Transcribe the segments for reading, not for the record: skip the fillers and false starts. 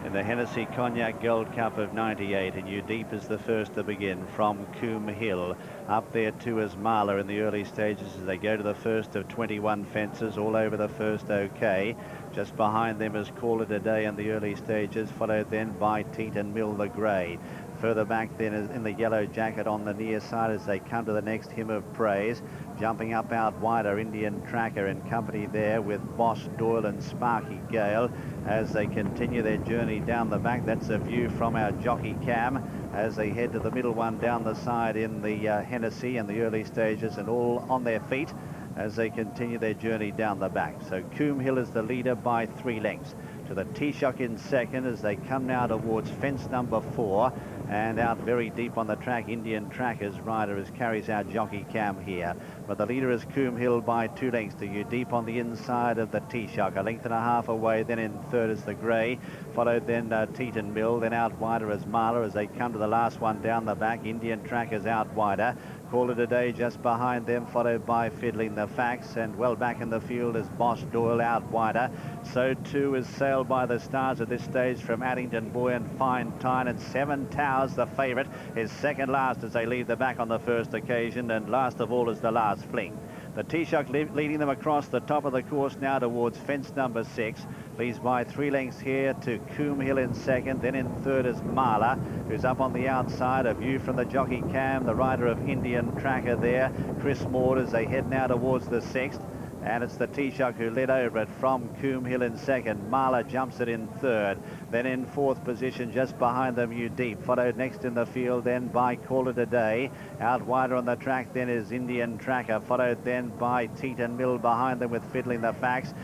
in the Hennessy Cognac Gold Cup of 98, and Eudipe is the first to begin from Coombe Hill. Up there too is Marla in the early stages as they go to the first of 21 fences, all over the first okay. Just behind them is Call It a Day in the early stages, followed then by Teeton the grey. Further back then is in the yellow jacket on the near side as they come to the next Hymn of Praise. Jumping up out wider, Indian Tracker in company there with Boss Doyle and Sparky Gayle as they continue their journey down the back. That's a view from our jockey cam as they head to the middle one down the side in the Hennessy in the early stages, and all on their feet as they continue their journey down the back. So Coombe Hill is the leader by 3 lengths. To the Toiseach in second as they come now towards fence number 4, and out very deep on the track, Indian Tracker's rider as carries our jockey cam here. But the leader is Coombe Hill by 2 lengths to Eudipe on the inside of the Toiseach. A length and a half away, then in third is the grey, followed then Teeton, then out wider as Marla as they come to the last one down the back. Indian Tracker's out wider. Call It a Day just behind them, followed by Fiddling the Facts, and well back in the field is Boss Doyle out wider. So too is Sailed by the Stars at this stage from Addington Boy and Fine Thyne, and 7 Towers, the favourite, is second last as they leave the back on the first occasion, and last of all is the Last Fling. The Toiseach leading them across the top of the course now towards fence number 6. Leads by 3 lengths here to Coombe Hill in second. Then in third is Marla, who's up on the outside. A view from the jockey cam, the rider of Indian Tracker there, Chris Maud, as they head now towards the 6th. And it's the Toiseach who led over it from Coombe Hill in second. Marla jumps it in third. Then in fourth position, just behind them, Eudipe. Followed next in the field then by Call It a Day. Out wider on the track then is Indian Tracker. Followed then by Teeton behind them with Fiddling the Facts.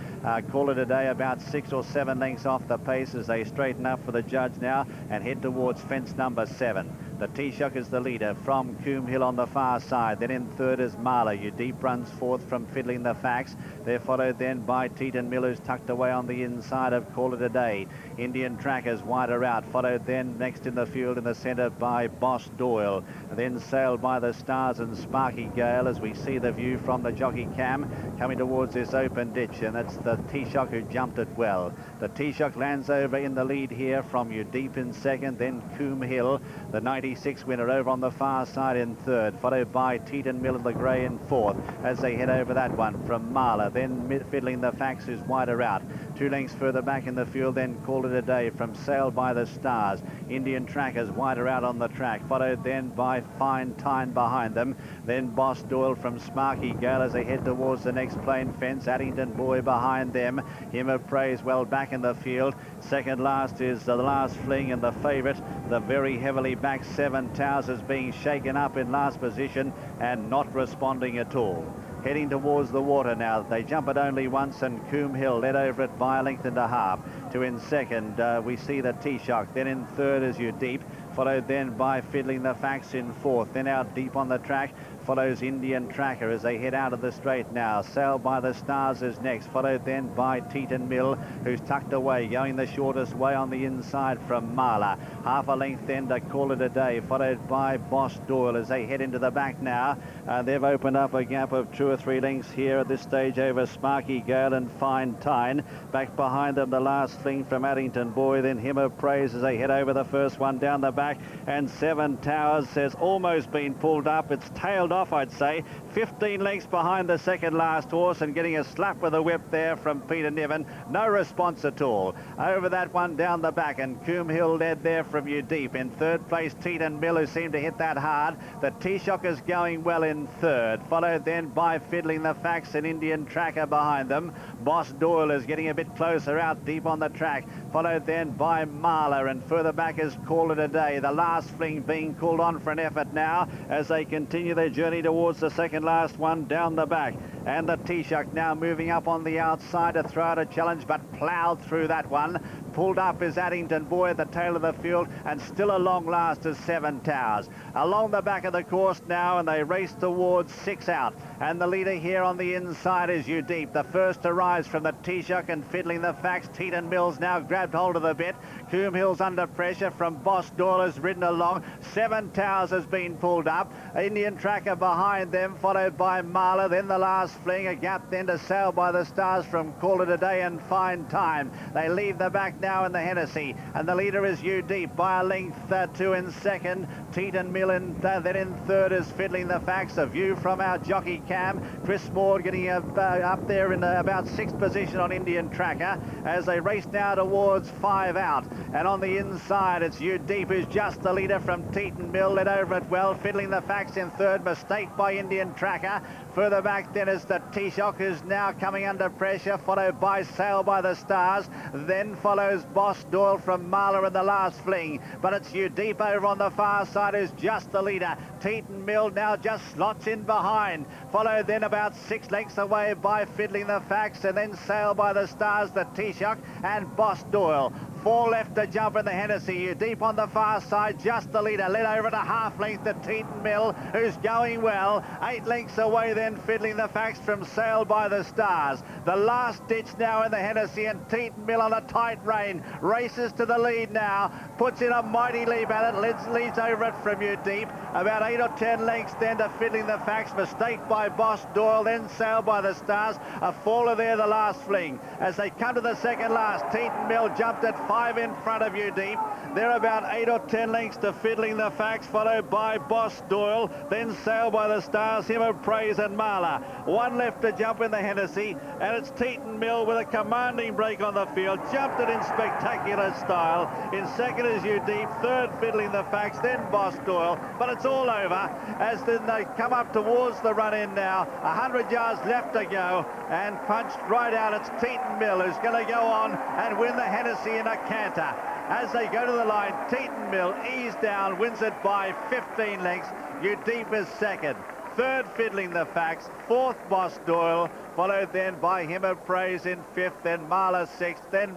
Call It a Day about 6 or 7 lengths off the pace as they straighten up for the judge now and head towards fence number 7. The Toiseach is the leader from Coombe Hill on the far side. Then in third is Marla. Eudipe runs fourth from Fiddling the Facts. They're followed then by Teeton, who's tucked away on the inside of Call It a Day. Indian Trackers wider out. Followed then next in the field in the centre by Boss Doyle. Then Sailed by the Stars and Sparky Gayle as we see the view from the jockey cam coming towards this open ditch, and that's the Toiseach who jumped it well. The Toiseach lands over in the lead here from Eudipe in second, then Coombe Hill, the 96 winner, over on the far side in third, followed by Teeton and the grey in fourth as they head over that one from Marla. Then Fiddling the Facts is wider out. 2 lengths further back in the field, then Call It a Day from Sailed by the Stars. Indian Trackers wider out on the track, followed then by Fine Thyne behind them. Then Boss Doyle from Sparky Gayle as they head towards the next plain fence. Addington Boy behind them. Hymn of Praise well back in the field. Second last is the Last Fling, and the favourite, the very heavily back 7 Towers, is being shaken up in last position and not responding at all. Heading towards the water now. They jump it only once, and Coombe Hill led over it by a length and a half. To in second, we see the Toiseach. Then in third is Eudipe, followed then by Fiddling the Facts in fourth. Then out deep on the track follows Indian Tracker as they head out of the straight now. Sailed by the Stars is next, followed then by Teeton, who's tucked away, going the shortest way on the inside from Marla. Half a length then to Call It a Day, followed by Boss Doyle as they head into the back now. They've opened up a gap of 2 or 3 lengths here at this stage over Sparky Gayle and Fine Thyne. Back behind them, the Last Fling from Addington Boy, then Hymn of Praise as they head over the first one down the back. And 7 Towers has almost been pulled up. It's tailed off, I'd say. 15 lengths behind the second last horse, and getting a slap with a whip there from Peter Niven. No response at all. Over that one down the back, and Coombe Hill led there from Eudipe. In third place, Teeton, who seemed to hit that hard. The Toiseach is going well in third, followed then by Fiddling the Facts and Indian Tracker behind them. Boss Doyle is getting a bit closer out deep on the track, followed then by Marla, and further back is Call It a Day. The Last Fling being called on for an effort now as they continue their journey towards the second last one down the back. And the Toiseach now moving up on the outside to throw out a challenge, but ploughed through that one. Pulled up is Addington Boy at the tail of the field, and still a long last is 7 Towers. Along the back of the course now, and they race towards 6 out. And the leader here on the inside is Eudipe, the first to rise from the Toiseach and Fiddling the Facts. Teeton now grabbed hold of the bit. Coombe Hill's under pressure from Boss Doyle, has ridden along. 7 Towers has been pulled up. Indian Tracker behind them, followed by Marla. Then the Last Fling, a gap then to Sailed by the Stars from Call It a Day and Fine Thyne. They leave the back now in the Hennessy, and the leader is Eudipe by a length, 2 in second. Teeton then in third is Fiddling the Facts. A view from our jockey cam. Chris Maud getting up there in about 6th position on Indian Tracker as they race now towards 5 out. And on the inside, it's Eudipe who's just the leader from Teeton Mill, led over it well. Fiddling the Facts in third, mistake by Indian Tracker. Further back then is the Toiseach, who's now coming under pressure, followed by Sail by the Stars. Then follows Boss Doyle from Marla in the last fling. But it's Eudipe over on the far side who's just the leader. Teeton Mill now just slots in behind. Followed then about 6 lengths away by Fiddling the Facts, and then Sail by the Stars, the Toiseach and Boss Doyle. 4 left to jump in the Hennessy. Eudipe on the far side, just the leader, led over at a half length to Teeton Mill, who's going well. 8 lengths away then, Fiddling the Facts from Sail by the Stars. The last ditch now in the Hennessy, and Teeton Mill on a tight rein races to the lead now, puts in a mighty leap at it, leads over it from Eudipe. About 8 or 10 lengths then to Fiddling the Facts, mistake by Boss Doyle, then Sail by the Stars. A faller there the last fling. As they come to the second last, Teeton Mill jumped at 5 in front of Eudipe. They're about 8 or 10 lengths to Fiddling the Facts, followed by Boss Doyle, then Sail by the Stars, Hymn of Praise and Marla. 1 left to jump in the Hennessy, and it's Teeton Mill with a commanding break on the field, jumped it in spectacular style. In second is Eudipe, third Fiddling the Facts, then Boss Doyle, but it's all over as then they come up towards the run-in now. 100 yards left to go, and punched right out, it's Teeton Mill who's going to go on and win the Hennessy in a canter. As they go to the line, Teeton Mill ease down, wins it by 15 lengths. Eudipe is second. Third, Fiddling the Facts. Fourth, Boss Doyle, followed then by Hymn of Praise in fifth, then Marla sixth, then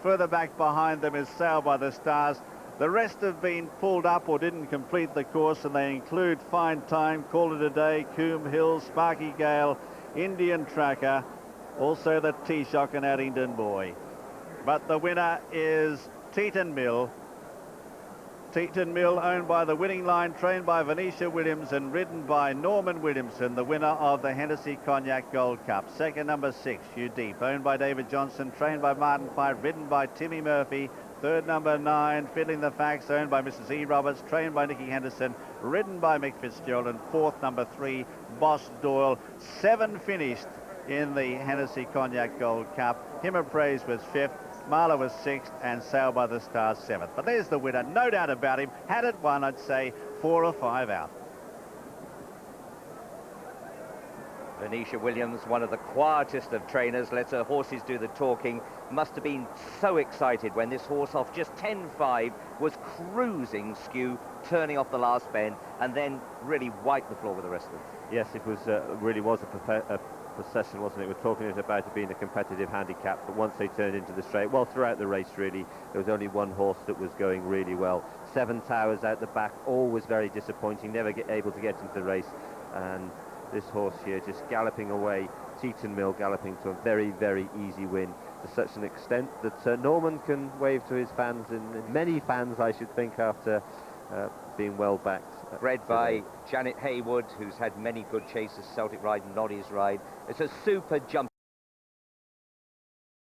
further back behind them is Sail by the Stars. The rest have been pulled up or didn't complete the course, and they include Fine Time, Call It a Day, Coombe Hill, Sparky, Gayle, Indian Tracker, also the Taoiseach and Addington Boy. But the winner is Teeton Mill. Teeton Mill, owned by the Winning Line, trained by Venetia Williamson, ridden by Norman Williamson, the winner of the Hennessy Cognac Gold Cup. Second, number 6, Eudipe, owned by David Johnson, trained by Martin Fife, ridden by Timmy Murphy. Third, number 9, Fiddling the Facts, owned by Mrs. E. Roberts, trained by Nicky Henderson, ridden by Mick Fitzgerald. And fourth, number 3, Boss Doyle. 7 finished in the Hennessy Cognac Gold Cup. Hymn of Praise was 5th. Marla was 6th, and Sail by the Stars 7th. But there's the winner, no doubt about him. Had it won, I'd say 4 or 5 out. Venetia Williams, one of the quietest of trainers, lets her horses do the talking. Must have been so excited when this horse off just 10.5 was cruising skew, turning off the last bend, and then really wiped the floor with the rest of them. Yes, it was really was a procession, wasn't it? We're talking about it being a competitive handicap, but once they turned into the straight, well, throughout the race really, there was only one horse that was going really well. 7 Towers out the back, always very disappointing, never able to get into the race, and this horse here just galloping away. Teeton Mill galloping to a very, very easy win, to such an extent that Norman can wave to his fans, and many fans, I should think, after being well backed. Bred by Janet Haywood, who's had many good chases, Celtic Ride, Noddy's Ride. It's a super jump.